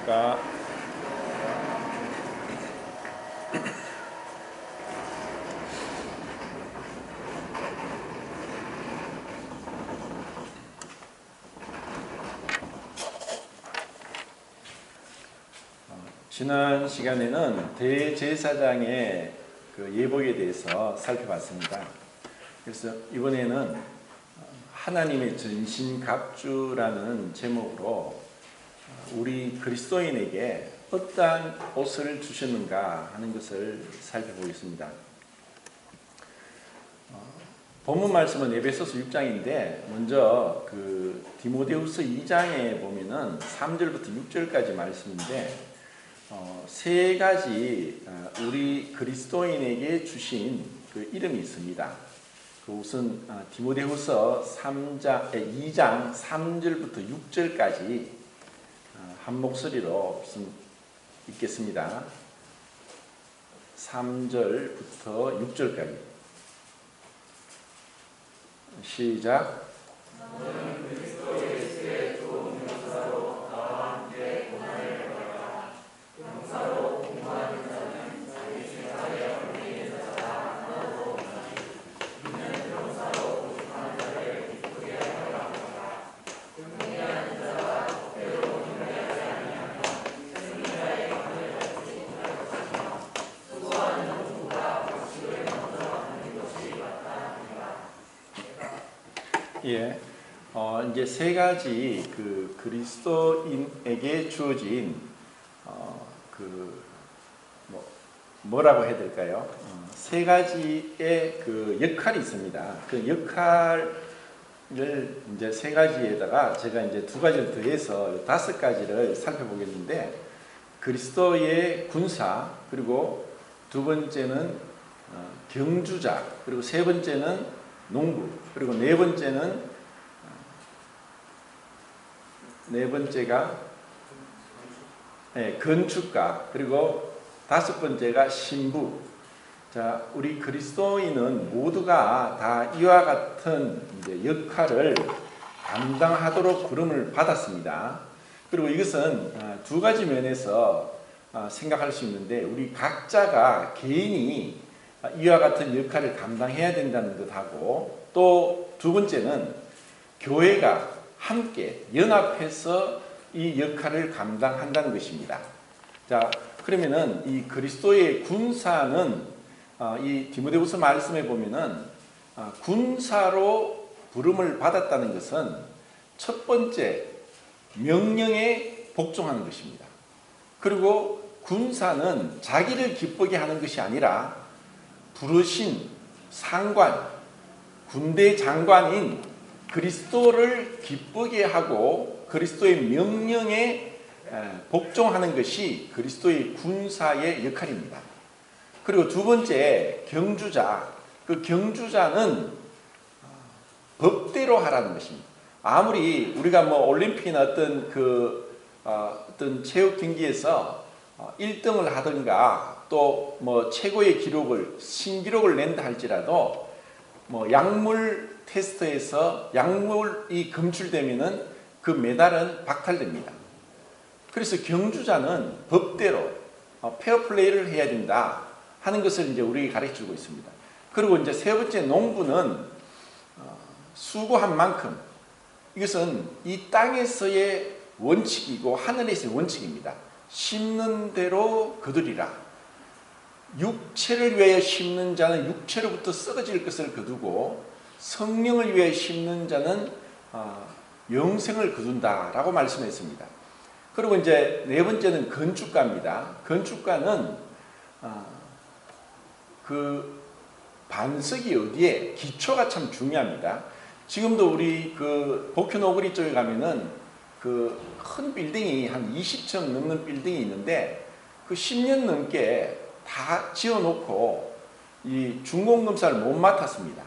안녕하십니까. 지난 시간에는 대제사장의 그 예복에 대해서 살펴봤습니다. 그래서 이번에는 하나님의 전신갑주라는 제목으로 우리 그리스도인에게 어떠한 옷을 주셨는가 하는 것을 살펴보겠습니다. 본문 말씀은 에베소서 6장인데 먼저 그 디모데후서 2장에 보면은 3절부터 6절까지 말씀인데 세 가지 우리 그리스도인에게 주신 그 이름이 있습니다. 그 우선 디모데후서 2장 3절부터 6절까지 한 목소리로 읽겠습니다. 3절부터 6절까지 시작. 예, 이제 세 가지 그 그리스도인에게 주어진 뭐라고 해야 될까요? 세 가지의 그 역할이 있습니다. 그 역할을 이제 세 가지에다가 제가 이제 두 가지를 더해서 5가지를 살펴보겠는데, 그리스도의 군사, 그리고 두 번째는 경주자, 그리고 세 번째는 농부, 그리고 네 번째가 건축가, 그리고 5번째가 신부. 자, 우리 그리스도인은 모두가 다 이와 같은 이제 역할을 감당하도록 부름을 받았습니다. 그리고 이것은 두 가지 면에서 생각할 수 있는데, 우리 각자가 개인이 이와 같은 역할을 감당해야 된다는 것하고, 또 두 번째는 교회가 함께 연합해서 이 역할을 감당한다는 것입니다. 자, 그러면은 이 그리스도의 군사는 이 디모데후서 말씀에 보면은 군사로 부름을 받았다는 것은 첫 번째 명령에 복종하는 것입니다. 그리고 군사는 자기를 기쁘게 하는 것이 아니라 부르신 상관, 군대 장관인 그리스도를 기쁘게 하고 그리스도의 명령에 복종하는 것이 그리스도의 군사의 역할입니다. 그리고 두 번째, 경주자. 그 경주자는 법대로 하라는 것입니다. 아무리 우리가 올림픽이나 어떤 체육 경기에서 1등을 하든가 또 최고의 신기록을 낸다 할지라도 약물 테스트에서 약물이 검출되면은 그 메달은 박탈됩니다. 그래서 경주자는 법대로 페어플레이를 해야 된다 하는 것을 이제 우리에게 가르쳐주고 있습니다. 그리고 이제 세 번째, 농부는 수고한 만큼, 이것은 이 땅에서의 원칙이고 하늘에서의 원칙입니다. 심는 대로 거두리라. 육체를 위하여 심는 자는 육체로부터 썩어질 것을 거두고 성령을 위하여 심는 자는 영생을 거둔다라고 말씀했습니다. 그리고 이제 네 번째는 건축가입니다. 건축가는 그 반석이 어디에, 기초가 참 중요합니다. 지금도 우리 그 복현 오거리 쪽에 가면은 그 큰 빌딩이 한 20층 넘는 빌딩이 있는데, 그 10년 넘게 다 지어놓고 이 준공검사를 못 맡았습니다.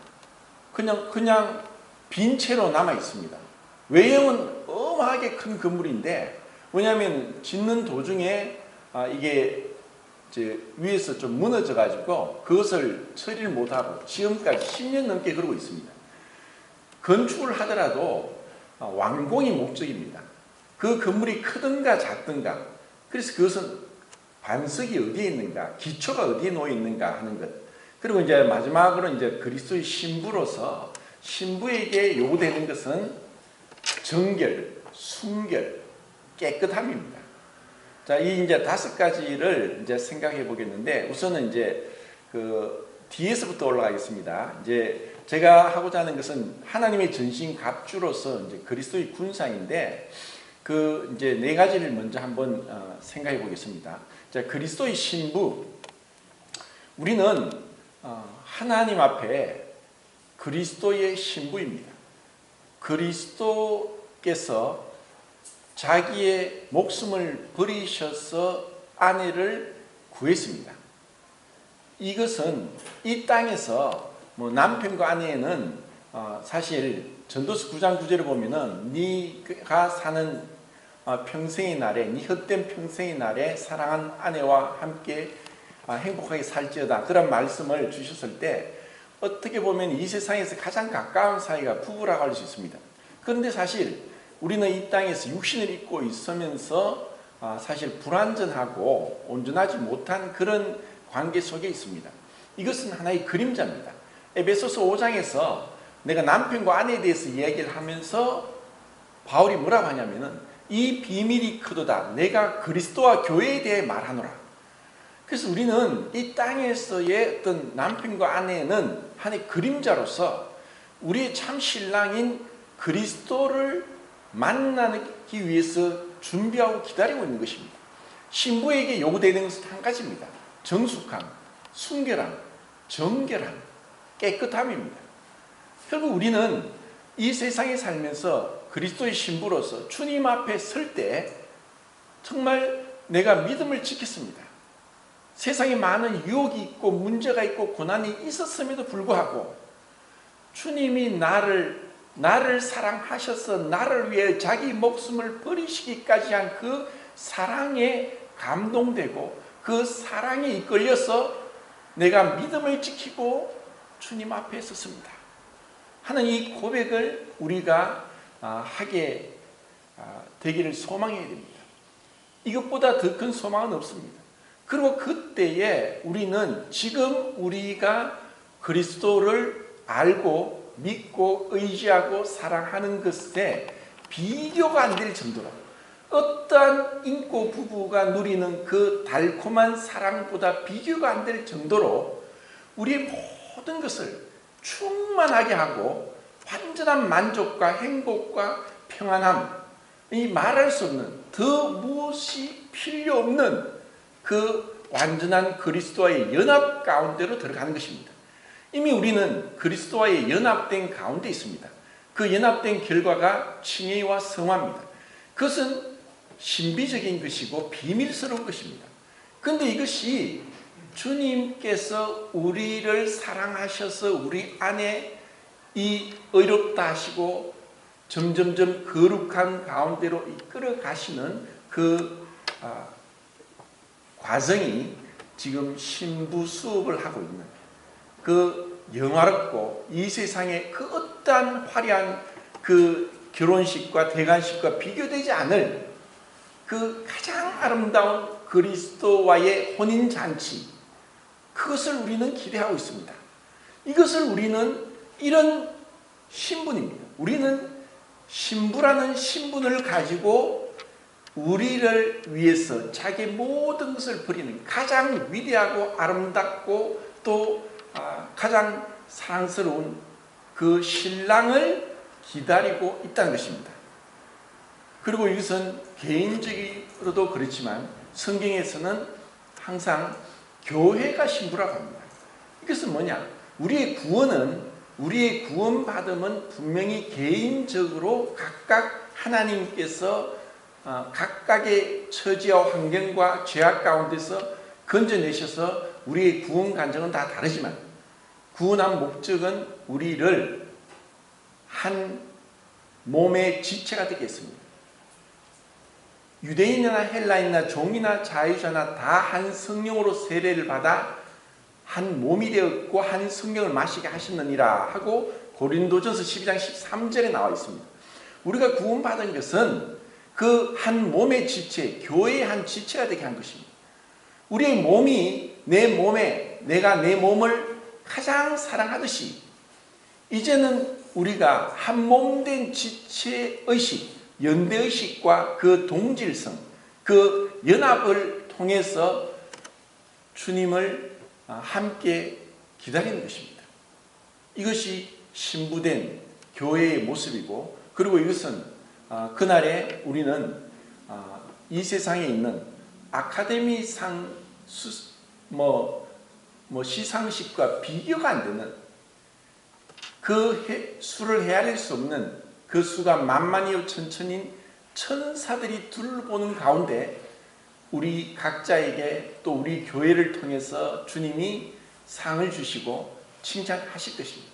그냥 빈 채로 남아 있습니다. 외형은 어마하게 큰 건물인데, 왜냐하면 짓는 도중에 이게 위에서 좀 무너져 가지고 그것을 처리를 못하고 지금까지 10년 넘게 그러고 있습니다. 건축을 하더라도 완공이 목적입니다. 그 건물이 크든가 작든가 그래서 그것은 반석이 어디에 있는가, 기초가 어디에 놓여 있는가 하는 것. 그리고 이제 마지막으로 이제 그리스도의 신부로서 신부에게 요구되는 것은 정결, 순결, 깨끗함입니다. 자, 이 이제 5가지를 이제 생각해 보겠는데, 우선은 이제 그 뒤에서부터 올라가겠습니다. 이제 제가 하고자 하는 것은 하나님의 전신 갑주로서 이제 그리스도의 군상인데, 그 이제 4가지를 먼저 한번 생각해 보겠습니다. 자, 그리스도의 신부. 우리는 하나님 앞에 그리스도의 신부입니다. 그리스도께서 자기의 목숨을 버리셔서 아내를 구했습니다. 이것은 이 땅에서 뭐 남편과 아내는 사실 전도서 9장 9절을 보면은 네가 사는 평생의 날에, 네 헛된 평생의 날에 사랑한 아내와 함께 행복하게 살지어다, 그런 말씀을 주셨을 때 어떻게 보면 이 세상에서 가장 가까운 사이가 부부라고 할 수 있습니다. 그런데 사실 우리는 이 땅에서 육신을 입고 있으면서 사실 불완전하고 온전하지 못한 그런 관계 속에 있습니다. 이것은 하나의 그림자입니다. 에베소서 5장에서 내가 남편과 아내에 대해서 이야기를 하면서 바울이 뭐라고 하냐면은 이 비밀이 크도다, 내가 그리스도와 교회에 대해 말하노라. 그래서 우리는 이 땅에서의 어떤 남편과 아내는 하나의 그림자로서 우리의 참 신랑인 그리스도를 만나기 위해서 준비하고 기다리고 있는 것입니다. 신부에게 요구되는 것은 한 가지입니다. 정숙함, 순결함, 정결함, 깨끗함입니다. 결국 우리는 이 세상에 살면서 그리스도의 신부로서 주님 앞에 설 때 정말 내가 믿음을 지켰습니다. 세상에 많은 유혹이 있고 문제가 있고 고난이 있었음에도 불구하고 주님이 나를 사랑하셔서 나를 위해 자기 목숨을 버리시기까지 한 그 사랑에 감동되고 그 사랑에 이끌려서 내가 믿음을 지키고 주님 앞에 섰습니다 하는 이 고백을 우리가 하게 되기를 소망해야 됩니다. 이것보다 더 큰 소망은 없습니다. 그리고 그때에 우리는 지금 우리가 그리스도를 알고 믿고 의지하고 사랑하는 것에 비교가 안 될 정도로, 어떠한 인고 부부가 누리는 그 달콤한 사랑보다 비교가 안 될 정도로 우리의 모든 것을 충만하게 하고 완전한 만족과 행복과 평안함, 이 말할 수 없는, 더 무엇이 필요 없는 그 완전한 그리스도와의 연합 가운데로 들어가는 것입니다. 이미 우리는 그리스도와의 연합된 가운데 있습니다. 그 연합된 결과가 칭의와 성화입니다. 그것은 신비적인 것이고 비밀스러운 것입니다. 그런데 이것이 주님께서 우리를 사랑하셔서 우리 안에 이 의롭다 하시고 점점점 거룩한 가운데로 이끌어 가시는 그 과정이 지금 신부 수업을 하고 있는 그 영화롭고 이 세상의 그 어떠한 화려한 그 결혼식과 대관식과 비교되지 않을 그 가장 아름다운 그리스도와의 혼인잔치, 그것을 우리는 기대하고 있습니다. 이것을 우리는 이런 신분입니다. 우리는 신부라는 신분을 가지고 우리를 위해서 자기 모든 것을 버리는 가장 위대하고 아름답고 또 가장 사랑스러운 그 신랑을 기다리고 있다는 것입니다. 그리고 이것은 개인적으로도 그렇지만 성경에서는 항상 교회가 신부라고 합니다. 이것은 뭐냐? 우리의 구원받음은 분명히 개인적으로 각각 하나님께서 각각의 처지와 환경과 죄악 가운데서 건져내셔서 우리의 구원 간증은 다 다르지만 구원한 목적은 우리를 한 몸의 지체가 되게 했습니다. 유대인이나 헬라인이나 종이나 자유자나 다 한 성령으로 세례를 받아 한 몸이 되었고 한 성령을 마시게 하셨느니라 하고 고린도전서 12장 13절에 나와 있습니다. 우리가 구원받은 것은 그 한 몸의 지체, 교회의 한 지체가 되게 한 것입니다. 우리의 몸이 내 몸에, 내가 내 몸을 가장 사랑하듯이 이제는 우리가 한 몸된 지체의식, 연대의식과 그 동질성, 그 연합을 통해서 주님을 함께 기다리는 것입니다. 이것이 신부된 교회의 모습이고, 그리고 이것은 그날에 우리는 이 세상에 있는 아카데미상 시상식과 비교가 안 되는, 그 수를 헤아릴 수 없는 그 수가 만만이요 천천인 천사들이 둘러보는 가운데 우리 각자에게 또 우리 교회를 통해서 주님이 상을 주시고 칭찬하실 것입니다.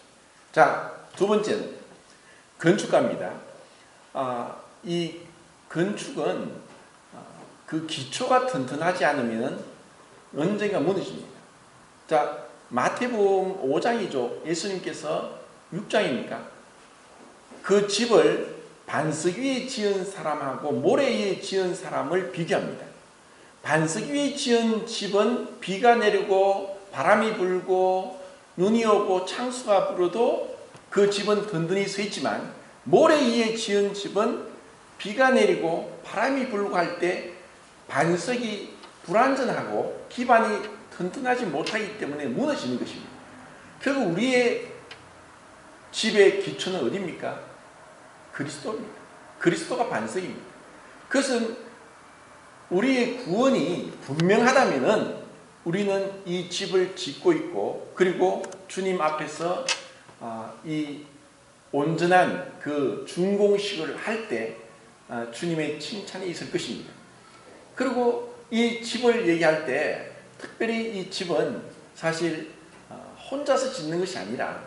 자, 두 번째는 건축가입니다. 이 건축은 그 기초가 튼튼하지 않으면 언젠가 무너집니다. 자, 마태복음 5장이죠. 예수님께서 6장입니까? 그 집을 반석 위에 지은 사람하고 모래 위에 지은 사람을 비교합니다. 반석 위에 지은 집은 비가 내리고 바람이 불고 눈이 오고 창수가 불어도 그 집은 든든히 서 있지만, 모래 위에 지은 집은 비가 내리고 바람이 불고 할 때 반석이 불완전하고 기반이 튼튼하지 못하기 때문에 무너지는 것입니다. 결국 우리의 집의 기초는 어디입니까? 그리스도입니다. 그리스도가 반석입니다. 그것은 우리의 구원이 분명하다면 우리는 이 집을 짓고 있고, 그리고 주님 앞에서 이 온전한 그 준공식을 할 때 주님의 칭찬이 있을 것입니다. 그리고 이 집을 얘기할 때 특별히 이 집은 사실 혼자서 짓는 것이 아니라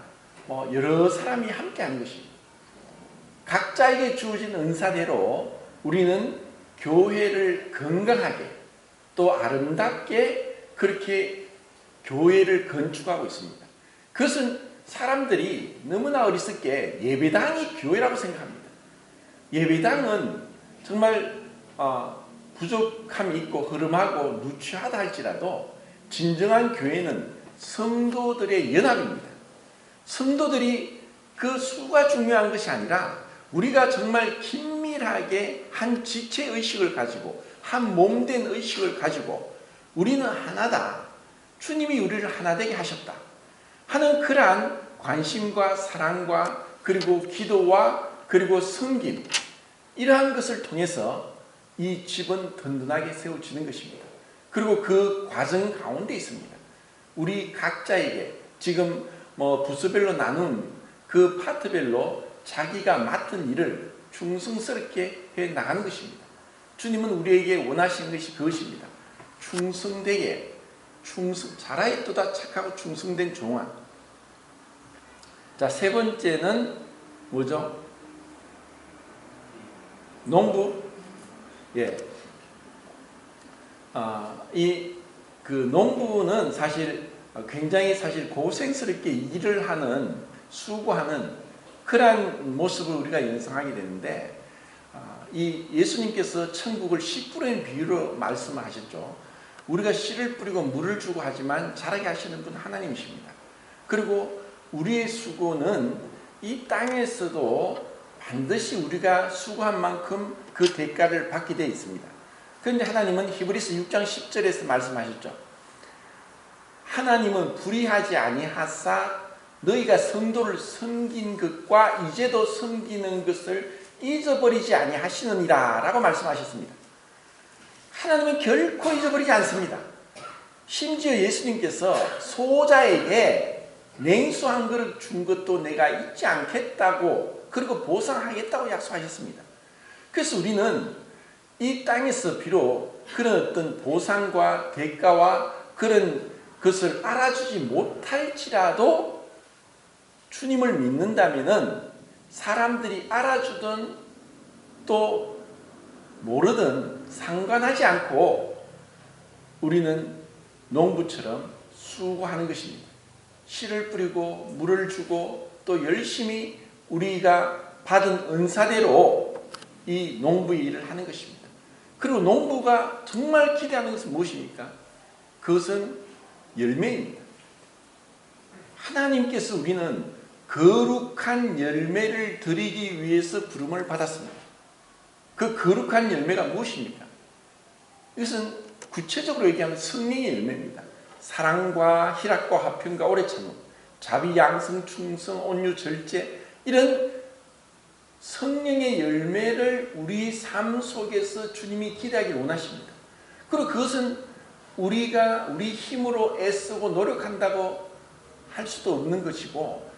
여러 사람이 함께 하는 것입니다. 각자에게 주어진 은사대로 우리는 교회를 건강하게 또 아름답게 그렇게 교회를 건축하고 있습니다. 그것은 사람들이 너무나 어리석게 예배당이 교회라고 생각합니다. 예배당은 정말 부족함이 있고 흐름하고 누추하다 할지라도 진정한 교회는 성도들의 연합입니다. 성도들이 그 수가 중요한 것이 아니라 우리가 정말 긴밀하게 한 지체의식을 가지고 한 몸된 의식을 가지고 우리는 하나다, 주님이 우리를 하나 되게 하셨다 하는 그러한 관심과 사랑과 그리고 기도와 그리고 섬김, 이러한 것을 통해서 이 집은 든든하게 세워지는 것입니다. 그리고 그 과정 가운데 있습니다. 우리 각자에게 지금 부서별로 나눈 그 파트별로 자기가 맡은 일을 충성스럽게 해 나가는 것입니다. 주님은 우리에게 원하시는 것이 그것입니다. 충성되게, 잘하였도다 착하고 충성된 종아. 자, 세 번째는 뭐죠? 농부. 예. 농부는 사실 굉장히 고생스럽게 일을 하는, 수고하는 그러한 모습을 우리가 연상하게 되는데, 이 예수님께서 천국을 씨 뿌리는 비유로 말씀을 하셨죠. 우리가 씨를 뿌리고 물을 주고 하지만 자라게 하시는 분 하나님이십니다. 그리고 우리의 수고는 이 땅에서도 반드시 우리가 수고한 만큼 그 대가를 받게 되어 있습니다. 그런데 하나님은 히브리서 6장 10절에서 말씀하셨죠. 하나님은 불의하지 아니하사 너희가 성도를 섬긴 것과 이제도 섬기는 것을 잊어버리지 아니하시느니라 라고 말씀하셨습니다. 하나님은 결코 잊어버리지 않습니다. 심지어 예수님께서 소자에게 냉수 한 그릇 준 것도 내가 잊지 않겠다고, 그리고 보상하겠다고 약속하셨습니다. 그래서 우리는 이 땅에서 비록 그런 어떤 보상과 대가와 그런 것을 알아주지 못할지라도 주님을 믿는다면 사람들이 알아주든 또 모르든 상관하지 않고 우리는 농부처럼 수고하는 것입니다. 씨를 뿌리고 물을 주고 또 열심히 우리가 받은 은사대로 이 농부의 일을 하는 것입니다. 그리고 농부가 정말 기대하는 것은 무엇입니까? 그것은 열매입니다. 하나님께서 우리는 거룩한 열매를 드리기 위해서 부름을 받았습니다. 그 거룩한 열매가 무엇입니까? 이것은 구체적으로 얘기하면 성령의 열매입니다. 사랑과 희락과 화평과 오래 참음, 자비, 양성, 충성, 온유, 절제, 이런 성령의 열매를 우리 삶 속에서 주님이 기대하기를 원하십니다. 그리고 그것은 우리가 우리 힘으로 애쓰고 노력한다고 할 수도 없는 것이고,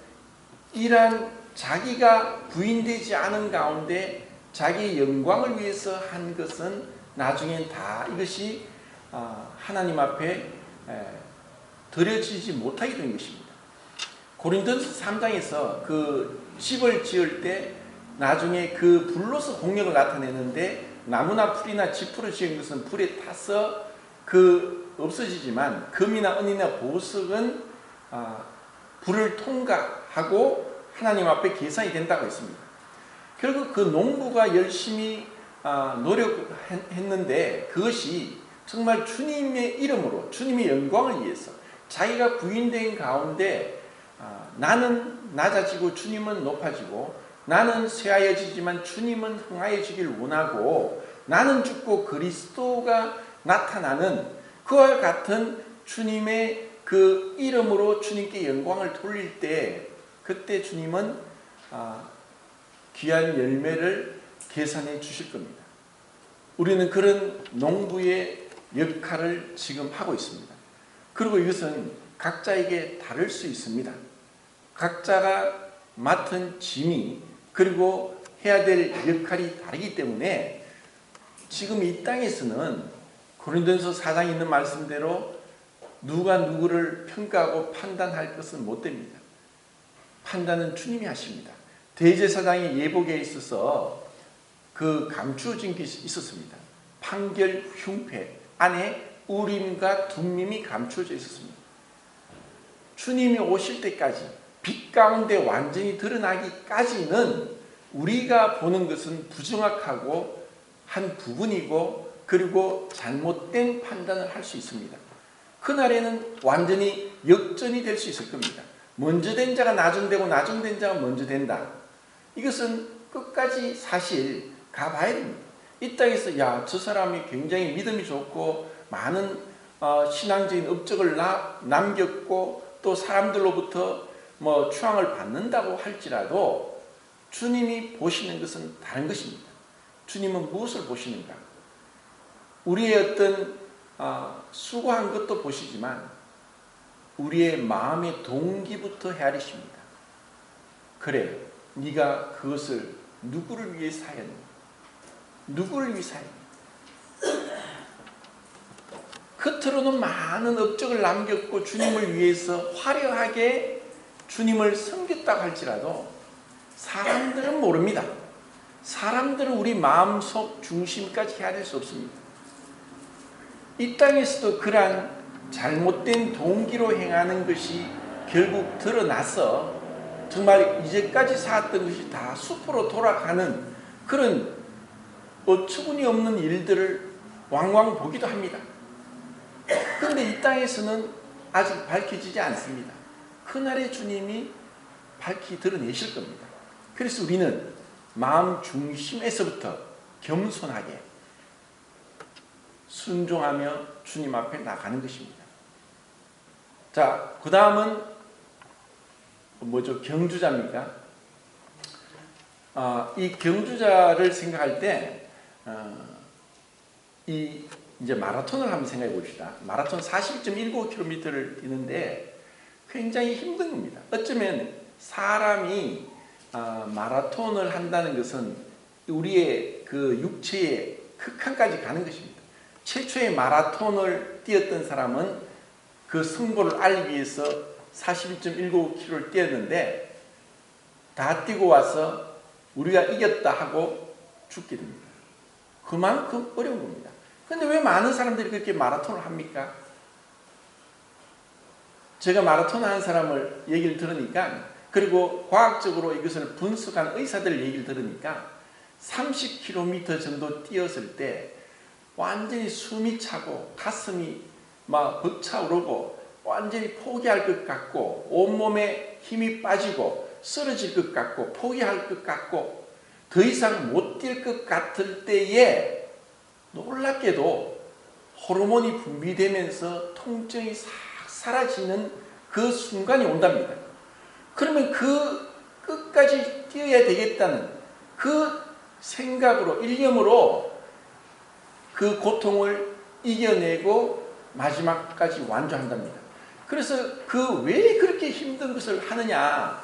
이러한 자기가 부인되지 않은 가운데 자기의 영광을 위해서 한 것은 나중엔 다 이것이 하나님 앞에 드려지지 못하게 된 것입니다. 고린도서 3장에서 그 집을 지을 때 나중에 그 불로서 공력을 나타내는데, 나무나 풀이나 지푸로 지은 것은 불에 타서 없어지지만 금이나 은이나 보석은 불을 통과하고 하나님 앞에 계산이 된다고 했습니다. 결국 그 농부가 열심히 노력했는데 그것이 정말 주님의 이름으로, 주님의 영광을 위해서 자기가 부인된 가운데 나는 낮아지고 주님은 높아지고, 나는 쇠하여지지만 주님은 흥하여지길 원하고, 나는 죽고 그리스도가 나타나는 그와 같은 주님의 그 이름으로 주님께 영광을 돌릴 때, 그때 주님은 귀한 열매를 계산해 주실 겁니다. 우리는 그런 농부의 역할을 지금 하고 있습니다. 그리고 이것은 각자에게 다를 수 있습니다. 각자가 맡은 짐이, 그리고 해야 될 역할이 다르기 때문에 지금 이 땅에서는 고린도전서 4장에 있는 말씀대로 누가 누구를 평가하고 판단할 것은 못 됩니다. 판단은 주님이 하십니다. 대제사장의 예복에 있어서 그 감추어진 것이 있었습니다. 판결 흉패 안에 우림과 둠밈이 감추어져 있었습니다. 주님이 오실 때까지, 빛 가운데 완전히 드러나기까지는 우리가 보는 것은 부정확하고 한 부분이고, 그리고 잘못된 판단을 할 수 있습니다. 그날에는 완전히 역전이 될 수 있을 겁니다. 먼저 된 자가 나중되고 나중된 자가 먼저 된다. 이것은 끝까지 사실 가봐야 됩니다. 이 땅에서 저 사람이 굉장히 믿음이 좋고 많은 신앙적인 업적을 남겼고 또 사람들로부터 추앙을 받는다고 할지라도 주님이 보시는 것은 다른 것입니다. 주님은 무엇을 보시는가? 우리의 어떤 수고한 것도 보시지만 우리의 마음의 동기부터 헤아리십니다. 그래, 네가 그것을 누구를 위해서 하였느냐? 누구를 위해서 하였느냐? 겉으로는 많은 업적을 남겼고 주님을 위해서 화려하게 주님을 섬겼다고 할지라도 사람들은 모릅니다. 사람들은 우리 마음속 중심까지 헤아릴 수 없습니다. 이 땅에서도 그러한 잘못된 동기로 행하는 것이 결국 드러나서 정말 이제까지 쌓았던 것이 다 숲으로 돌아가는 그런 어처구니 없는 일들을 왕왕 보기도 합니다. 그런데 이 땅에서는 아직 밝혀지지 않습니다. 그날의 주님이 밝히 드러내실 겁니다. 그래서 우리는 마음 중심에서부터 겸손하게 순종하며 주님 앞에 나가는 것입니다. 자, 그 다음은 뭐죠? 경주자입니까? 이 경주자를 생각할 때 이제 마라톤을 한번 생각해 봅시다. 마라톤 41.19km를 뛰는데 굉장히 힘든 겁니다. 어쩌면 사람이 마라톤을 한다는 것은 우리의 그 육체의 극한까지 가는 것입니다. 최초의 마라톤을 뛰었던 사람은 그 승부를 알기 위해서 41.19km를 뛰었는데 다 뛰고 와서 우리가 이겼다 하고 죽게 됩니다. 그만큼 어려운 겁니다. 그런데 왜 많은 사람들이 그렇게 마라톤을 합니까? 제가 마라톤 하는 사람을 얘기를 들으니까, 그리고 과학적으로 이것을 분석한 의사들 얘기를 들으니까 30km 정도 뛰었을 때 완전히 숨이 차고 가슴이 막 벅차오르고 완전히 포기할 것 같고 온몸에 힘이 빠지고 쓰러질 것 같고 포기할 것 같고 더 이상 못 뛸 것 같을 때에 놀랍게도 호르몬이 분비되면서 통증이 싹 사라지는 그 순간이 온답니다. 그러면 그 끝까지 뛰어야 되겠다는 그 생각으로 일념으로 그 고통을 이겨내고 마지막까지 완주한답니다. 그래서 그 왜 그렇게 힘든 것을 하느냐,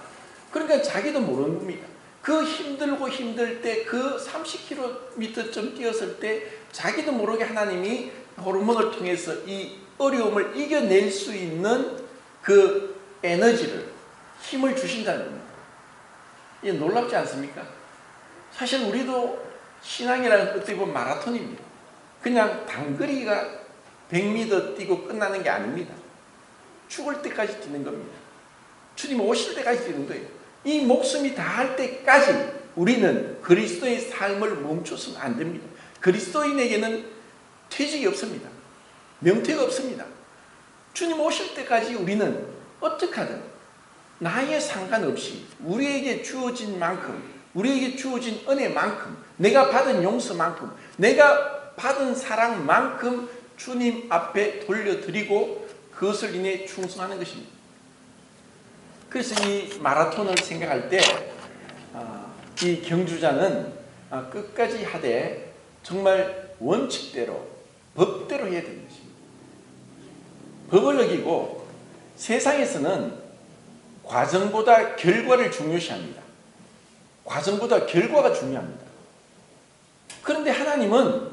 그러니까 자기도 모릅니다. 그 힘들고 힘들 때 그 30km쯤 뛰었을 때 자기도 모르게 하나님이 호르몬을 통해서 이 어려움을 이겨낼 수 있는 그 에너지를, 힘을 주신다는 겁니다. 이게 놀랍지 않습니까? 사실 우리도 신앙이라는 것 어떻게 보면 마라톤입니다. 그냥 단거리가 100m 뛰고 끝나는 게 아닙니다. 죽을 때까지 뛰는 겁니다. 주님 오실 때까지 뛰는 거예요. 이 목숨이 다할 때까지 우리는 그리스도의 삶을 멈춰서는 안 됩니다. 그리스도인에게는 퇴직이 없습니다. 명퇴가 없습니다. 주님 오실 때까지 우리는 어떻게 하든 나이에 상관없이 우리에게 주어진 만큼, 우리에게 주어진 은혜만큼, 내가 받은 용서만큼, 내가 받은 사랑만큼 주님 앞에 돌려드리고 그것을 인해 충성하는 것입니다. 그래서 이 마라톤을 생각할 때 이 경주자는 끝까지 하되 정말 원칙대로 법대로 해야 되는 것입니다. 법을 어기고 세상에서는 과정보다 결과를 중요시합니다. 과정보다 결과가 중요합니다. 그런데 하나님은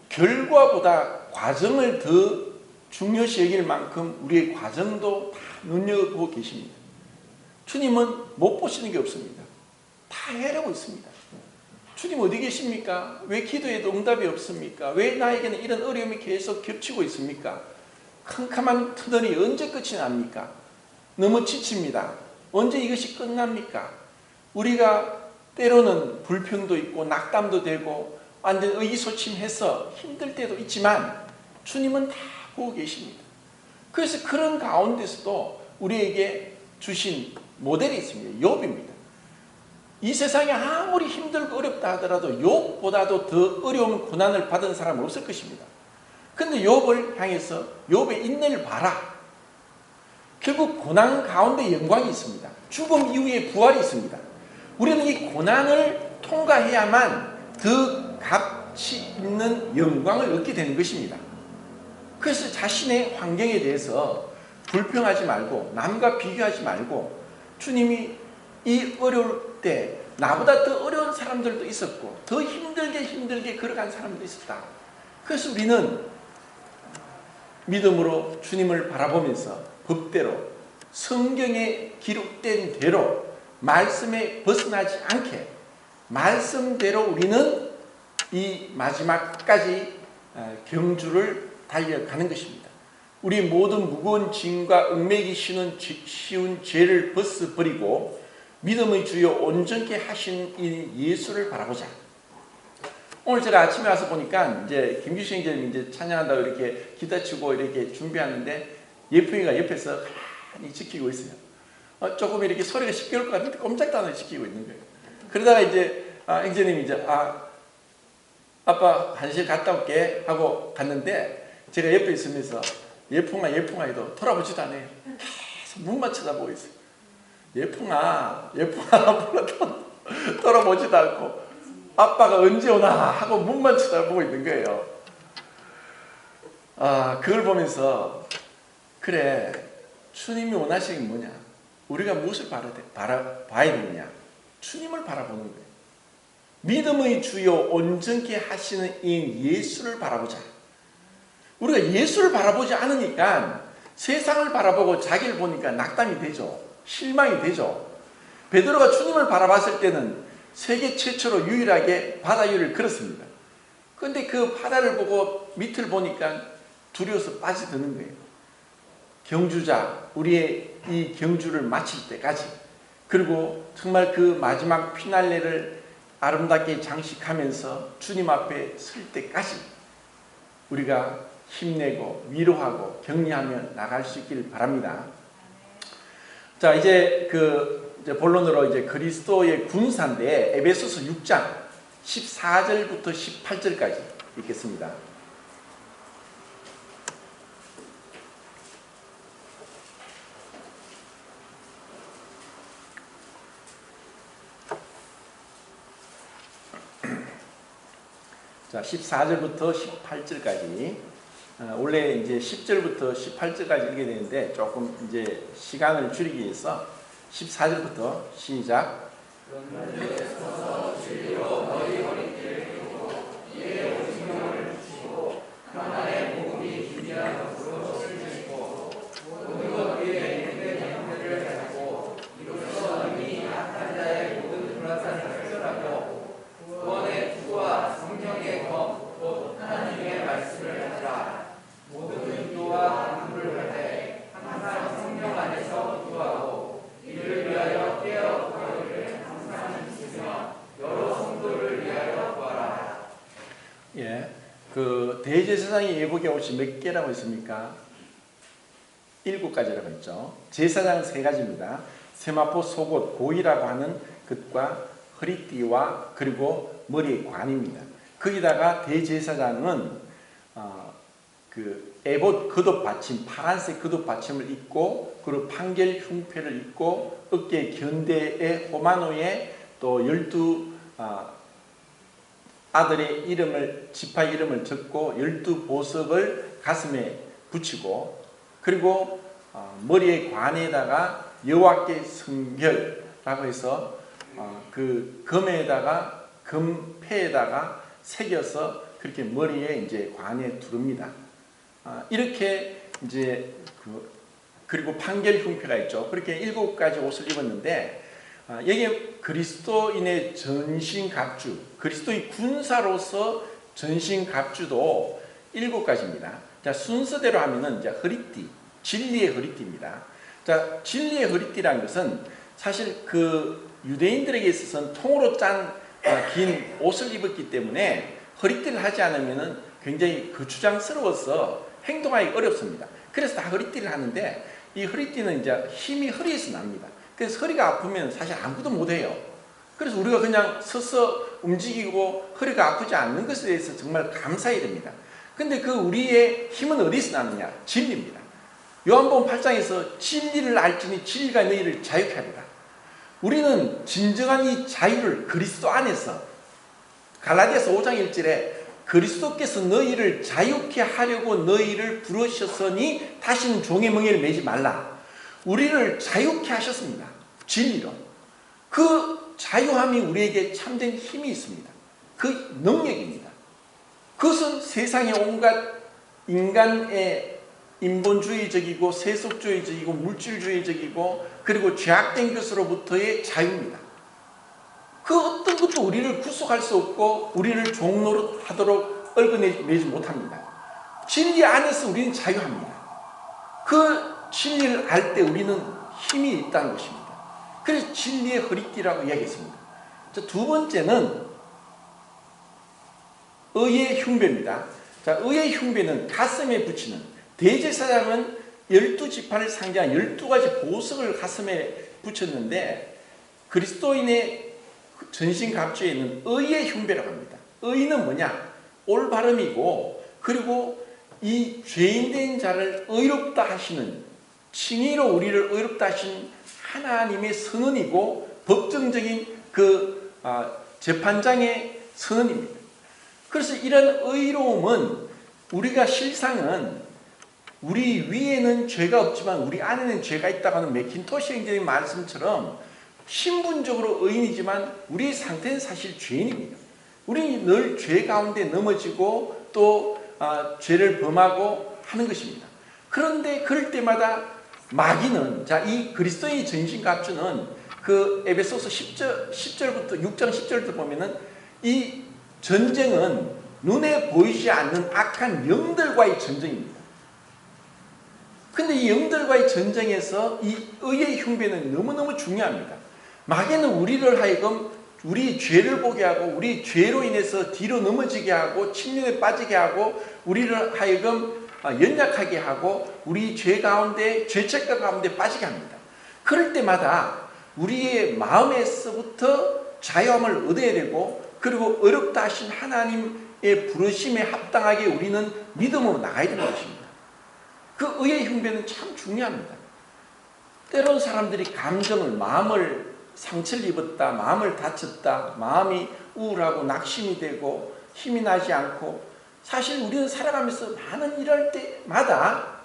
결과보다 과정을 더 중요시 여길 만큼 우리의 과정도 다 눈여겨보고 계십니다. 주님은 못 보시는 게 없습니다. 다 헤아리고 있습니다. 주님 어디 계십니까? 왜 기도에도 응답이 없습니까? 왜 나에게는 이런 어려움이 계속 겹치고 있습니까? 캄캄한 터널이 언제 끝이 납니까? 너무 지칩니다. 언제 이것이 끝납니까? 우리가 때로는 불평도 있고 낙담도 되고 완전 의기소침해서 힘들 때도 있지만 주님은 다 보고 계십니다. 그래서 그런 가운데서도 우리에게 주신 모델이 있습니다. 욥입니다. 이 세상에 아무리 힘들고 어렵다 하더라도 욥보다도 더 어려운 고난을 받은 사람은 없을 것입니다. 그런데 욥을 향해서 욥의 인내를 봐라. 결국 고난 가운데 영광이 있습니다. 죽음 이후에 부활이 있습니다. 우리는 이 고난을 통과해야만 더 가치 있는 영광을 얻게 되는 것입니다. 그래서 자신의 환경에 대해서 불평하지 말고 남과 비교하지 말고 주님이 이 어려울 때 나보다 더 어려운 사람들도 있었고 더 힘들게 걸어간 사람도 있었다. 그래서 우리는 믿음으로 주님을 바라보면서 법대로 성경에 기록된 대로 말씀에 벗어나지 않게 말씀대로 우리는 이 마지막까지 경주를 달려가는 것입니다. 우리 모든 무거운 짐과 얽매이기 쉬운 죄를 벗어버리고 믿음의 주여 온전케 하신 이 예수를 바라보자. 오늘 제가 아침에 와서 보니까 이제 김규식 형제님이 이제 찬양한다고 이렇게 기타 치고 이렇게 준비하는데 예풍이가 옆에서 가만히 지키고 있어요. 조금 이렇게 소리가 시끄러울 것 같은데 꼼짝도 안 하고 지키고 있는 거예요. 그러다가 이제 형제님이 이제 아빠 한실 갔다 올게 하고 갔는데 제가 옆에 있으면서 예풍아 해도 돌아보지도 않아요. 계속 문만 쳐다보고 있어요. 예풍아 돌아보지도 않고 아빠가 언제 오나 하고 문만 쳐다보고 있는 거예요. 그걸 보면서 그래, 주님이 원하시는 게 뭐냐? 우리가 무엇을 봐야 되느냐? 주님을 바라보는 거예요. 믿음의 주요 온전케 하시는 이 예수를 바라보자. 우리가 예수를 바라보지 않으니까 세상을 바라보고 자기를 보니까 낙담이 되죠. 실망이 되죠. 베드로가 주님을 바라봤을 때는 세계 최초로 유일하게 바다 위를 걸었습니다. 그런데 그 바다를 보고 밑을 보니까 두려워서 빠져드는 거예요. 경주자, 우리의 이 경주를 마칠 때까지, 그리고 정말 그 마지막 피날레를 아름답게 장식하면서 주님 앞에 설 때까지 우리가 힘내고 위로하고 격려하며 나갈 수 있기를 바랍니다. 자, 이제 본론으로 이제 그리스도의 군사인데 에베소서 6장 14절부터 18절까지 읽겠습니다. 자, 14절부터 18절까지. 원래 이제 10절부터 18절까지 읽게 되는데 조금 이제 시간을 줄이기 위해서 14절부터 시작. 대제사장의 예복의 옷이 몇 개라고 했습니까? 7가지라고 했죠. 제사장 3가지입니다. 세마포 속옷, 고이라고 하는 것과 허리띠와 그리고 머리의 관입니다. 거기다가 대제사장은 에봇 겉옷 받침, 파란색 겉옷 받침을 입고 그리고 판결 흉패를 입고 어깨 견대에 호마노에 또 12 아들의 이름을 지파 이름을 적고 12보석을 가슴에 붙이고 그리고 머리의 관에다가 여호와께 성결라고 해서 그 금에다가 금패에다가 새겨서 그렇게 머리에 이제 관에 두릅니다. 이렇게 이제 그리고 판결 흉패가 있죠. 그렇게 7가지 옷을 입었는데 여기에 그리스도인의 전신갑주, 그리스도의 군사로서 전신갑주도 7가지입니다. 자, 순서대로 하면은 이제 허리띠, 진리의 허리띠입니다. 자, 진리의 허리띠라는 것은 사실 유대인들에게 있어서는 통으로 짠 긴 옷을 입었기 때문에 허리띠를 하지 않으면은 굉장히 거추장스러워서 행동하기 어렵습니다. 그래서 다 허리띠를 하는데 이 허리띠는 이제 힘이 허리에서 납니다. 그래서 허리가 아프면 사실 아무것도 못해요. 그래서 우리가 그냥 서서 움직이고 허리가 아프지 않는 것에 대해서 정말 감사해야 됩니다. 근데 우리의 힘은 어디서 나느냐? 진리입니다. 요한복음 8장에서 진리를 알지니 진리가 너희를 자유케 하리라. 우리는 진정한 이 자유를 그리스도 안에서 갈라디아서 5장 1절에 그리스도께서 너희를 자유케 하려고 너희를 부르셨으니 다시는 종의 멍에를 매지 말라. 우리를 자유케 하셨습니다. 진리로. 그 자유함이 우리에게 참된 힘이 있습니다. 그 능력입니다. 그것은 세상의 온갖 인간의 인본주의적이고 세속주의적이고 물질주의적이고 그리고 죄악된 것으로부터의 자유입니다. 그 어떤 것도 우리를 구속할 수 없고 우리를 종노릇하도록 얽어내지 못합니다. 진리 안에서 우리는 자유합니다. 그 진리를 알 때 우리는 힘이 있다는 것입니다. 그래서 진리의 허리띠라고 이야기했습니다. 자, 두 번째는 의의 흉배입니다. 자, 의의 흉배는 가슴에 붙이는, 대제사장은 12지파를 상징한 12가지 보석을 가슴에 붙였는데 그리스도인의 전신갑주에는 의의 흉배라고 합니다. 의는 뭐냐? 올바름이고 그리고 이 죄인된 자를 의롭다 하시는, 칭의로 우리를 의롭다 하신 하나님의 선언이고 법정적인 재판장의 선언입니다. 그래서 이런 의로움은 우리가 실상은 우리 위에는 죄가 없지만 우리 안에는 죄가 있다고 하는 맥킨토시 행정의 말씀처럼 신분적으로 의인이지만 우리의 상태는 사실 죄인입니다. 우리는 늘 죄 가운데 넘어지고 또 죄를 범하고 하는 것입니다. 그런데 그럴 때마다 마귀는, 자, 이 그리스도의 전신갑주는 에베소서 10절부터 6장 10절부터 보면은 이 전쟁은 눈에 보이지 않는 악한 영들과의 전쟁입니다. 근데 이 영들과의 전쟁에서 이 의의 흉배는 너무너무 중요합니다. 마귀는 우리를 하여금 우리 죄를 보게 하고 우리 죄로 인해서 뒤로 넘어지게 하고 침륜에 빠지게 하고 우리를 하여금 연약하게 하고 우리 죄 가운데 죄책감 가운데 빠지게 합니다. 그럴 때마다 우리의 마음에서부터 자유함을 얻어야 되고 그리고 어렵다 하신 하나님의 부르심에 합당하게 우리는 믿음으로 나가야 되는 것입니다. 그 의의 흉배는 참 중요합니다. 때론 사람들이 감정을 마음을 상처를 입었다, 마음을 다쳤다, 마음이 우울하고 낙심이 되고 힘이 나지 않고 사실 우리는 살아가면서 많은 이럴 때마다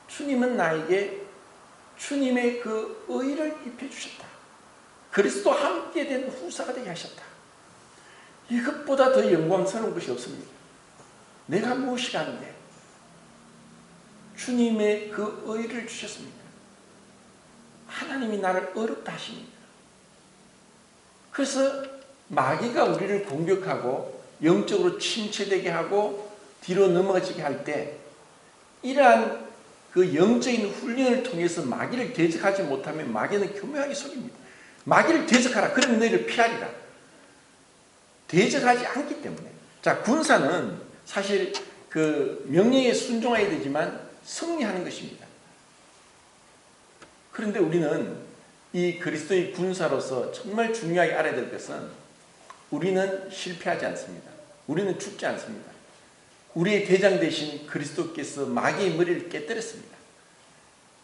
주님은 나에게 주님의 그 의를 입혀주셨다. 그리스도와 함께 된 후사가 되게 하셨다. 이것보다 더 영광스러운 것이 없습니다. 내가 무엇이 하는데 주님의 그 의를 주셨습니다. 하나님이 나를 어렵다 하십니다. 그래서 마귀가 우리를 공격하고 영적으로 침체되게 하고 뒤로 넘어지게 할 때 이러한 그 영적인 훈련을 통해서 마귀를 대적하지 못하면 마귀는 교묘하게 속입니다. 마귀를 대적하라. 그러면 너희를 피하리라. 대적하지 않기 때문에. 자, 군사는 사실 그 명령에 순종해야 되지만 승리하는 것입니다. 그런데 우리는 이 그리스도의 군사로서 정말 중요하게 알아야 될 것은 우리는 실패하지 않습니다. 우리는 죽지 않습니다. 우리의 대장 되신 그리스도께서 마귀의 머리를 깨뜨렸습니다.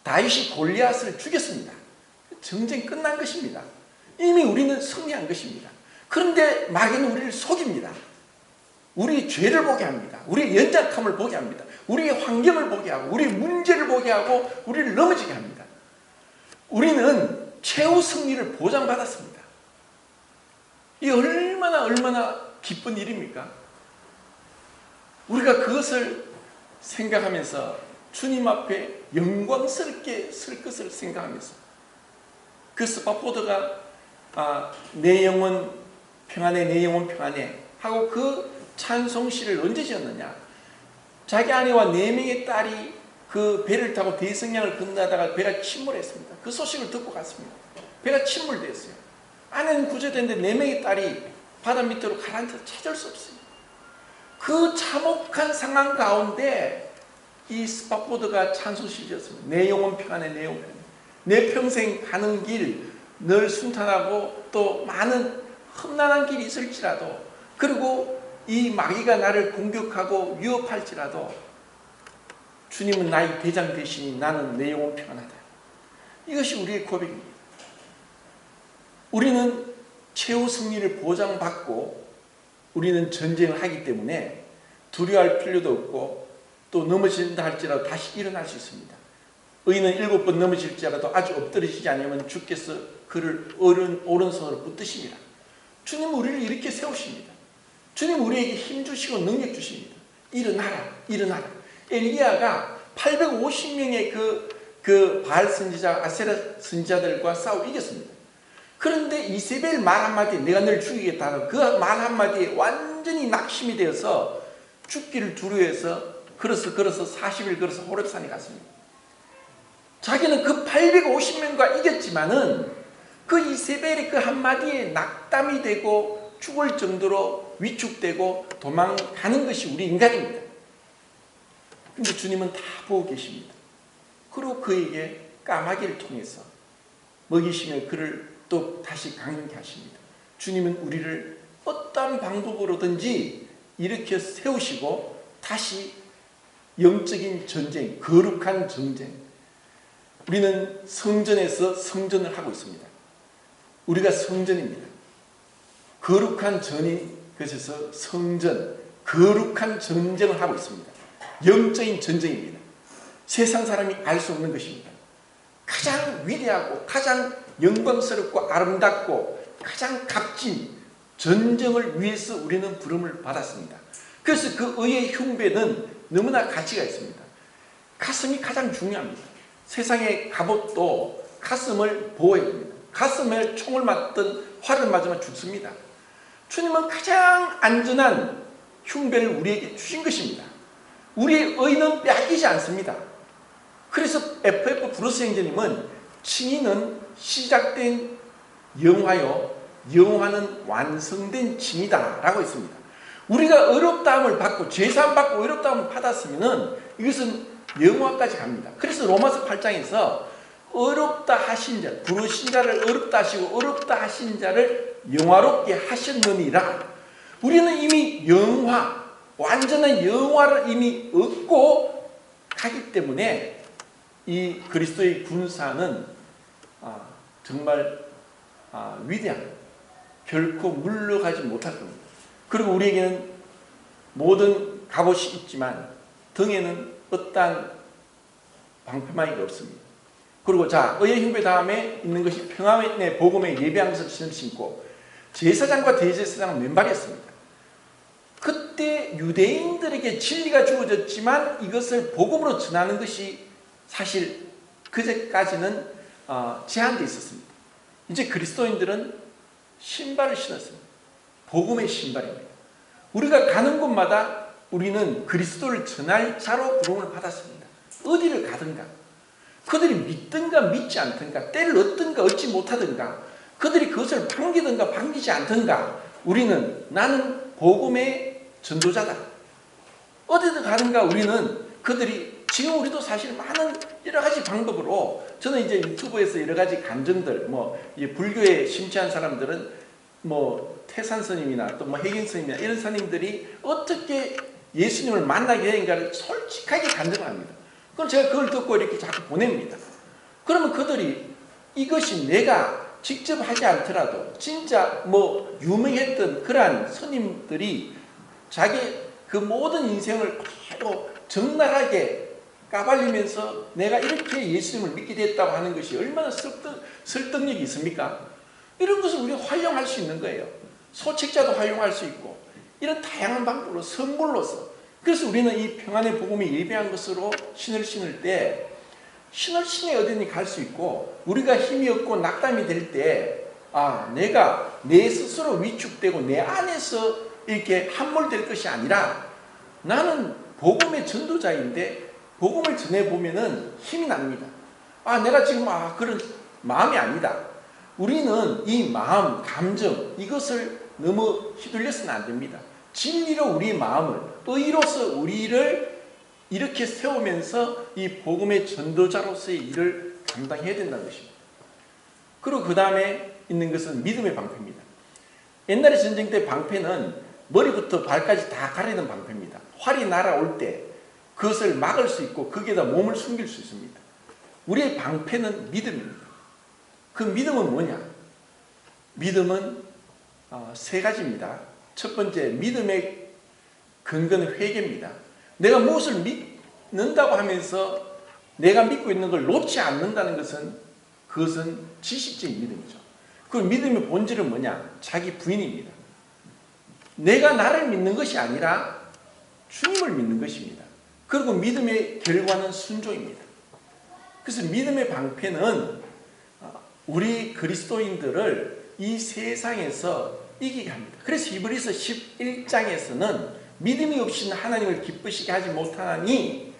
다윗이 골리앗을 죽였습니다. 전쟁 끝난 것입니다. 이미 우리는 승리한 것입니다. 그런데 마귀는 우리를 속입니다. 우리의 죄를 보게 합니다. 우리의 연약함을 보게 합니다. 우리의 환경을 보게 하고 우리의 문제를 보게 하고 우리를 넘어지게 합니다. 우리는 최후 승리를 보장받았습니다. 이 얼마나 기쁜 일입니까? 우리가 그것을 생각하면서 주님 앞에 영광스럽게 설 것을 생각하면서 그 스파포드가 내 영혼 평안해 내 영혼 평안해 하고 그 찬송시를 언제 지었느냐? 자기 아내와 4명의 딸이 그 배를 타고 대성양을 건너다가 배가 침몰했습니다. 그 소식을 듣고 갔습니다. 배가 침몰되었어요. 아내는 구조됐는데 4명의 딸이 바다 밑으로 가라앉아서 찾을 수 없어요. 그 참혹한 상황 가운데 이 스파포드가 찬송시를 지었습니다. 내 영혼 평안해 내 영혼 평안해. 내 평생 가는 길 늘 순탄하고 또 많은 험난한 길이 있을지라도 그리고 이 마귀가 나를 공격하고 위협할지라도 주님은 나의 대장 되시니 나는 내 영혼 평안하다. 이것이 우리의 고백입니다. 우리는 최후 승리를 보장받고 우리는 전쟁을 하기 때문에 두려워할 필요도 없고 또 넘어진다 할지라도 다시 일어날 수 있습니다. 의인은 7번 넘어질지라도 아주 엎드러지지 않으면 주께서 그를 오른손으로 붙드십니다. 주님은 우리를 이렇게 세우십니다. 주님 우리에게 힘 주시고 능력 주십니다. 일어나라 일어나라. 엘리야가 850명의 그 바알 선지자 아세라 선지자들과 싸워 이겼습니다. 그런데 이세벨 말 한마디에 내가 너를 죽이겠다는 그 말 한마디에 완전히 낙심이 되어서 죽기를 두려워해서 걸어서 40일 걸어서 호렙산에 갔습니다. 자기는 그 850명과 이겼지만은 그 이세벨의 그 한마디에 낙담이 되고 죽을 정도로 위축되고 도망가는 것이 우리 인간입니다. 근데 주님은 다 보고 계십니다. 그리고 그에게 까마귀를 통해서 먹이시며 그를 또 다시 강하게 하십니다. 주님은 우리를 어떠한 방법으로든지 일으켜 세우시고 다시 영적인 전쟁, 거룩한 전쟁. 우리는 성전에서 성전을 하고 있습니다. 우리가 성전입니다. 거룩한 전인 것에서 성전, 거룩한 전쟁을 하고 있습니다. 영적인 전쟁입니다. 세상 사람이 알 수 없는 것입니다. 가장 위대하고 가장 영광스럽고 아름답고 가장 값진 전쟁을 위해서 우리는 부름을 받았습니다. 그래서 그 의의 흉배는 너무나 가치가 있습니다. 가슴이 가장 중요합니다. 세상의 갑옷도 가슴을 보호해야 됩니다. 가슴에 총을 맞든 활을 맞으면 죽습니다. 주님은 가장 안전한 흉배를 우리에게 주신 것입니다. 우리의 의는 빼앗기지 않습니다. 그래서 FF 브루스 형제님은 칭의는 시작된 영화요 영화는 완성된 징이다 라고 했습니다. 우리가 어렵다함을 받고 죄사함 받고 어렵다함을 받았으면 이것은 영화까지 갑니다. 그래서 로마서 8장에서 어렵다 하신 자, 부르신 자를 어렵다 하시고 어렵다 하신 자를 영화롭게 하셨느니라. 우리는 이미 영화, 완전한 영화를 이미 얻고 가기 때문에 이 그리스도의 군사는 정말 위대한, 결코 물러가지 못할 겁니다. 그리고 우리에게는 모든 갑옷이 있지만 등에는 어떠한 방패막이가 없습니다. 그리고 의의 흉배 다음에 있는 것이 평안의 복음에 예배한 것을 신고 제사장과 대제사장은 맨발이었습니다. 그때 유대인들에게 진리가 주어졌지만 이것을 복음으로 전하는 것이 사실 그제까지는 제한되어 있었습니다. 이제 그리스도인들은 신발을 신었습니다. 복음의 신발입니다. 우리가 가는 곳마다 우리는 그리스도를 전할 자로 부름을 받았습니다. 어디를 가든가 그들이 믿든가 믿지 않든가 때를 얻든가 얻지 못하든가 그들이 그것을 반기든가 반기지 않든가 우리는 나는 복음의 전도자다. 어디든 가든가 우리는 그들이 지금 우리도 사실 많은 여러 가지 방법으로 저는 이제 유튜브에서 여러 가지 간증들 불교에 심취한 사람들은 태산 스님이나 또 해경 스님이나 이런 스님들이 어떻게 예수님을 만나게 되는가를 솔직하게 간증을 합니다. 그럼 제가 그걸 듣고 이렇게 자꾸 보냅니다. 그러면 그들이 이것이 내가 직접 하지 않더라도 진짜 유명했던 그러한 스님들이 자기 그 모든 인생을 바로 적나라하게 까발리면서 내가 이렇게 예수님을 믿게 됐다고 하는 것이 얼마나 설득력이 있습니까? 이런 것을 우리가 활용할 수 있는 거예요. 소책자도 활용할 수 있고 이런 다양한 방법으로 선물로서. 그래서 우리는 이 평안의 복음이 예배한 것으로 신을 신을 때 신을 신에 어디든지 갈 수 있고 우리가 힘이 없고 낙담이 될 때 내가 내 스스로 위축되고 내 안에서 이렇게 함몰될 것이 아니라 나는 복음의 전도자인데 복음을 전해보면은 힘이 납니다. 내가 지금 그런 마음이 아니다. 우리는 이 마음, 감정 이것을 너무 휘둘려서는 안 됩니다. 진리로 우리의 마음을 의로서 우리를 이렇게 세우면서 이 복음의 전도자로서의 일을 감당해야 된다는 것입니다. 그리고 그 다음에 있는 것은 믿음의 방패입니다. 옛날에 전쟁 때 방패는 머리부터 발까지 다 가리는 방패입니다. 활이 날아올 때 그것을 막을 수 있고 거기에다 몸을 숨길 수 있습니다. 우리의 방패는 믿음입니다. 그 믿음은 뭐냐? 믿음은 세 가지입니다. 첫 번째, 믿음의 근거는 회개입니다. 내가 무엇을 믿는다고 하면서 내가 믿고 있는 걸 놓지 않는다는 그것은 지식적인 믿음이죠. 그 믿음의 본질은 뭐냐? 자기 부인입니다. 내가 나를 믿는 것이 아니라 주님을 믿는 것입니다. 그리고 믿음의 결과는 순종입니다. 그래서 믿음의 방패는 우리 그리스도인들을 이 세상에서 이기게 합니다. 그래서 히브리서 11장에서는 믿음이 없이는 하나님을 기쁘시게 하지 못하니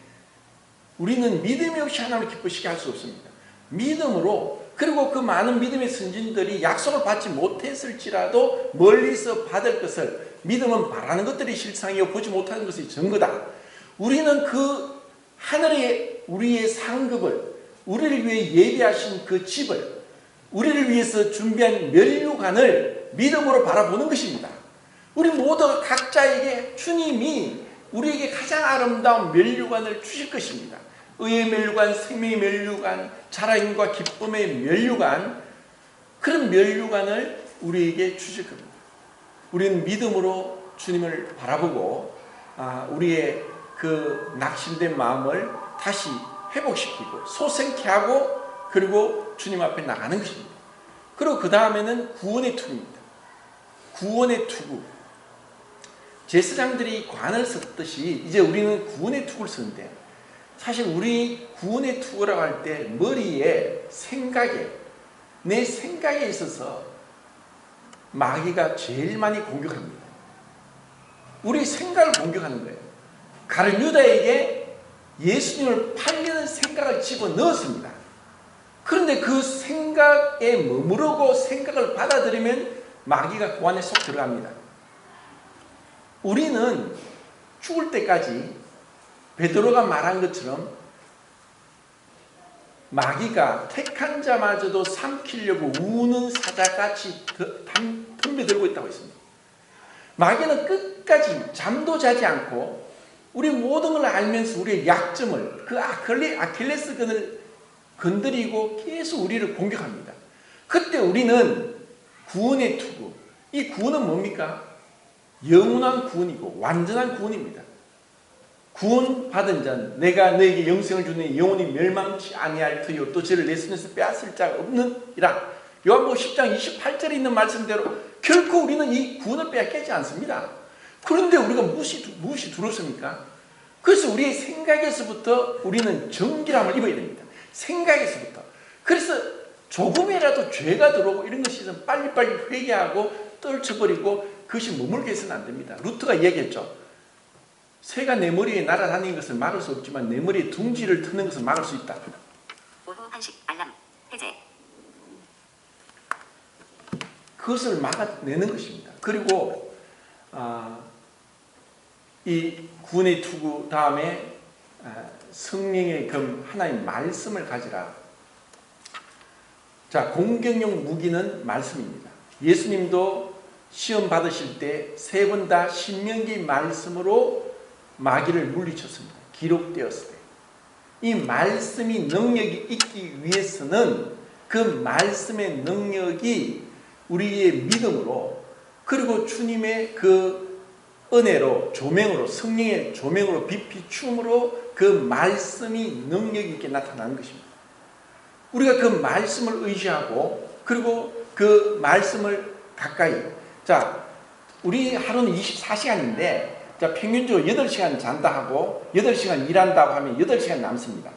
우리는 믿음이 없이 하나님을 기쁘시게 할 수 없습니다. 믿음으로, 그리고 그 많은 믿음의 선진들이 약속을 받지 못했을지라도 멀리서 받을 것을, 믿음은 바라는 것들이 실상이요 보지 못하는 것이 증거다. 우리는 그 하늘에 우리의 상급을, 우리를 위해 예비하신 그 집을, 우리를 위해서 준비한 면류관을 믿음으로 바라보는 것입니다. 우리 모두 각자에게 주님이 우리에게 가장 아름다운 면류관을 주실 것입니다. 의의 면류관, 생명의 면류관, 자랑과 기쁨의 면류관, 그런 면류관을 우리에게 주실 겁니다. 우리는 믿음으로 주님을 바라보고 우리의 그 낙심된 마음을 다시 회복시키고 소생케 하고 그리고 주님 앞에 나가는 것입니다. 그리고 그 다음에는 구원의 투구입니다. 구원의 투구. 제사장들이 관을 썼듯이 이제 우리는 구원의 투구를 쓰는데, 사실 우리 구원의 투구라고 할 때 머리에, 생각에, 내 생각에 있어서 마귀가 제일 많이 공격합니다. 우리 생각을 공격하는 거예요. 가룟 유다에게 예수님을 팔리는 생각을 집어넣었습니다. 그런데 그 생각에 머무르고 생각을 받아들이면 마귀가 그 안에 쏙 들어갑니다. 우리는 죽을 때까지 베드로가 말한 것처럼 마귀가 택한 자마저도 삼키려고 우는 사자같이 덤벼들고 있다고 했습니다. 마귀는 끝까지 잠도 자지 않고 우리 모든 걸 알면서 우리의 약점을, 그 아킬레스건을 건드리고 계속 우리를 공격합니다. 그때 우리는 구원의 투구, 이 구원은 뭡니까? 영원한 구원이고 완전한 구원입니다. 구원받은 자는 내가 너에게 영생을 주니 영원히 멸망치 아니할 터이요 또 저를 내 손에서 빼앗을 자가 없느니라. 요한복음 10장 28절에 있는 말씀대로 결코 우리는 이 구원을 빼앗기지 않습니다. 그런데 우리가 무엇이 두렵습니까? 그래서 우리의 생각에서부터 우리는 정결함을 입어야 됩니다. 생각에서부터. 그래서 조금이라도 죄가 들어오고 이런 것이 있으면 빨리빨리 회개하고 떨쳐버리고 그것이 머물게 해서는 안 됩니다. 루트가 얘기했죠. 새가 내 머리에 날아다니는 것을 막을 수 없지만 내 머리에 둥지를 트는 것을 막을 수 있다. 오후 한식 알람 해제. 그것을 막아내는 것입니다. 그리고 이 구원의 투구 다음에 성령의 검 하나님 말씀을 가지라. 자, 공격용 무기는 말씀입니다. 예수님도 시험 받으실 때 세 번 다 신명기 말씀으로 마귀를 물리쳤습니다. 기록되었을 때. 이 말씀이 능력이 있기 위해서는 그 말씀의 능력이 우리의 믿음으로 그리고 주님의 그 은혜로 조명으로 성령의 조명으로 빛 비춤으로 그 말씀이 능력이 있게 나타나는 것입니다. 우리가 그 말씀을 의지하고 그리고 그 말씀을 가까이 자 우리 하루는 24시간인데 자 평균적으로 8시간 잔다 하고 8시간 일한다고 하면 8시간 남습니다.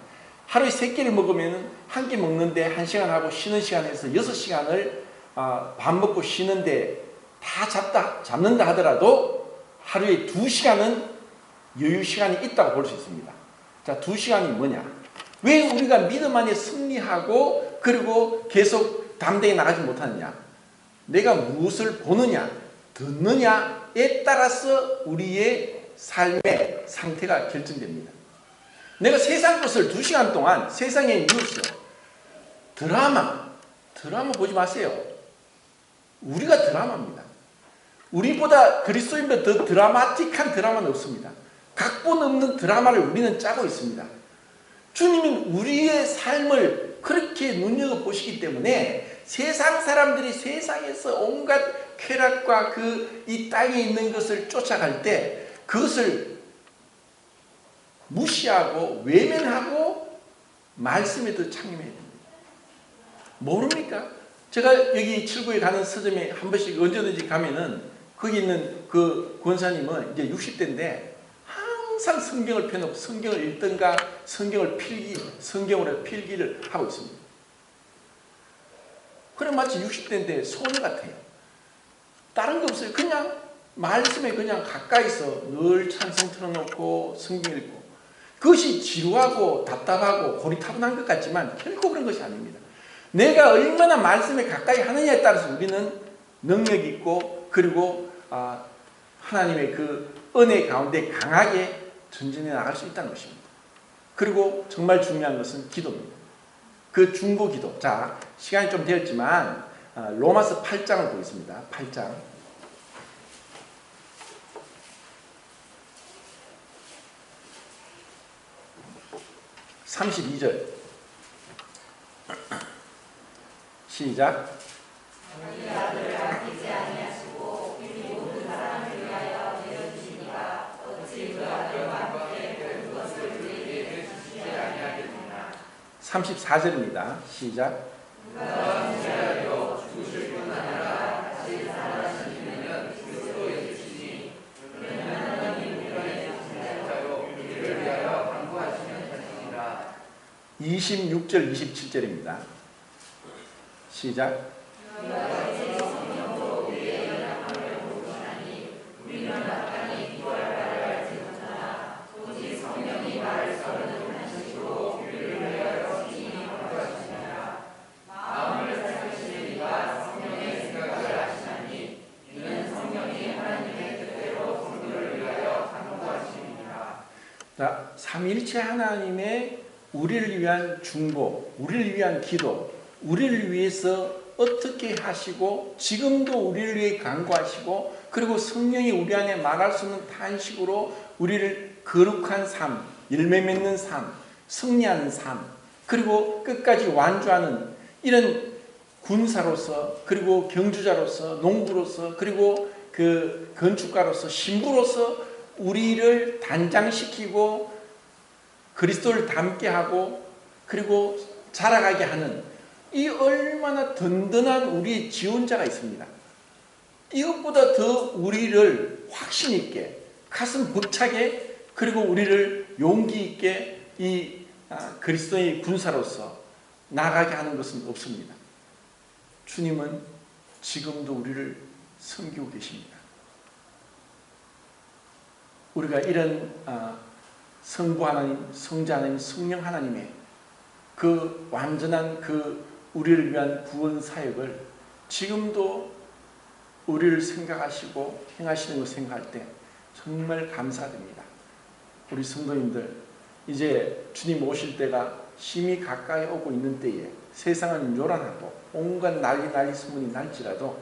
하루에 3끼를 먹으면 한 끼 먹는데 1시간 하고 쉬는 시간에서 6시간을 밥 먹고 쉬는데 다 잡는다 하더라도 하루에 2시간은 여유 시간이 있다고 볼 수 있습니다. 자, 2시간이 뭐냐? 왜 우리가 믿음 안에 승리하고 그리고 계속 담대히 나가지 못하느냐? 내가 무엇을 보느냐, 듣느냐에 따라서 우리의 삶의 상태가 결정됩니다. 내가 세상 것을 2시간 동안 세상의 뉴스, 드라마 보지 마세요. 우리가 드라마입니다. 우리보다 그리스도인보다 더 드라마틱한 드라마는 없습니다. 각본 없는 드라마를 우리는 짜고 있습니다. 주님은 우리의 삶을 그렇게 눈여겨보시기 때문에 세상 사람들이 세상에서 온갖 쾌락과 이 땅에 있는 것을 쫓아갈 때 그것을 무시하고 외면하고 말씀에 더 창림해야 됩니다. 모릅니까? 제가 여기 칠구에 가는 서점에 한 번씩 언제든지 가면은 거기 있는 그 권사님은 이제 60대인데 항상 성경을 펴놓고 성경을 읽든가 성경을 성경으로 필기를 하고 있습니다. 그럼 마치 60대인데 소녀 같아요. 다른 거 없어요. 그냥 말씀에 그냥 가까이서 늘 찬송 틀어놓고 성경 읽고 그것이 지루하고 답답하고 고리타분한 것 같지만 결코 그런 것이 아닙니다. 내가 얼마나 말씀에 가까이 하느냐에 따라서 우리는 능력 있고 그리고 하나님의 그 은혜 가운데 강하게 전진해 나갈 수 있다는 것입니다. 그리고 정말 중요한 것은 기도입니다. 그 중보 기도. 자, 시간이 좀 되었지만 로마서 8장을 보겠습니다. 8장. 32절. 시작. 삼십 34절입니다. 시작. (26절) (27절입니다) 시작. 자, 삼위일체 하나님의 우리를 위한 중보, 우리를 위한 기도, 우리를 위해서 어떻게 하시고 지금도 우리를 위해 간구하시고 그리고 성령이 우리 안에 말할 수 없는 탄식으로 우리를 거룩한 삶, 열매 맺는 삶, 승리하는 삶, 그리고 끝까지 완주하는 이런 군사로서 그리고 경주자로서 농부로서 그리고 그 건축가로서 신부로서 우리를 단장시키고 그리스도를 닮게 하고 그리고 자라가게 하는 이 얼마나 든든한 우리의 지원자가 있습니다. 이것보다 더 우리를 확신 있게 가슴 벅차게 그리고 우리를 용기 있게 이 그리스도의 군사로서 나가게 하는 것은 없습니다. 주님은 지금도 우리를 섬기고 계십니다. 우리가 이런 성부 하나님, 성자 하나님, 성령 하나님의 그 완전한 그 우리를 위한 구원 사역을 지금도 우리를 생각하시고 행하시는 것을 생각할 때 정말 감사드립니다. 우리 성도님들, 이제 주님 오실 때가 심히 가까이 오고 있는 때에 세상은 요란하고 온갖 난리 소문이 날지라도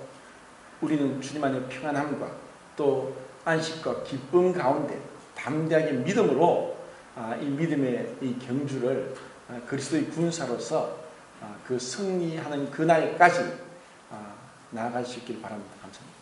우리는 주님 안의 평안함과 또 안식과 기쁨 가운데 담대하게 믿음으로 이 믿음의 이 경주를 그리스도의 군사로서 그 승리하는 그날까지 나아갈 수 있기를 바랍니다. 감사합니다.